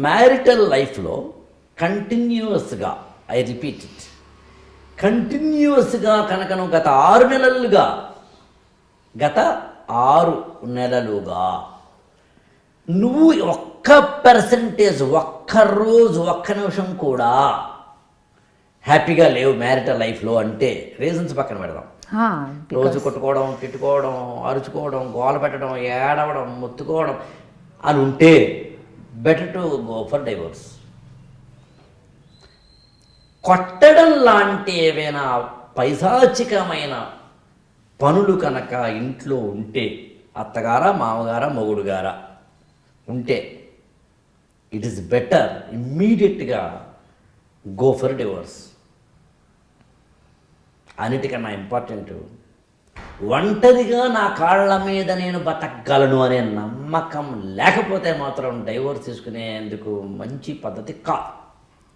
Marital లైఫ్లో కంటిన్యూస్గా, I repeat it, కంటిన్యూస్గా కనుక నువ్వు గత 6 నెలలుగా నువ్వు ఒక్క పర్సంటేజ్, ఒక్కరోజు, ఒక్క నిమిషం కూడా హ్యాపీగా లేవు మ్యారిటల్ లైఫ్లో అంటే రీజన్స్ పక్కన పెడదాం. రోజు కొట్టుకోవడం, తిట్టుకోవడం, అరుచుకోవడం, గోల పెట్టడం, ఏడవడం, మొత్తుకోవడం అని ఉంటే better to go for divorce. కొట్టడం లాంటి ఏవైనా పైశాచికమైన పనులు కనుక ఇంట్లో ఉంటే, అత్తగారా, మామగారా, మొగుడుగారా ఉంటే, ఇట్ ఈస్ బెటర్ ఇమ్మీడియట్గా గో ఫర్ డివోర్స్. అన్నిటికన్నా ఇంపార్టెంట్, ఒంటరిగా నా కాళ్ళ మీద నేను బతకగలను అనే నమ్మకం లేకపోతే మాత్రం డైవోర్స్ తీసుకునేందుకు మంచి పద్ధతి కాదు.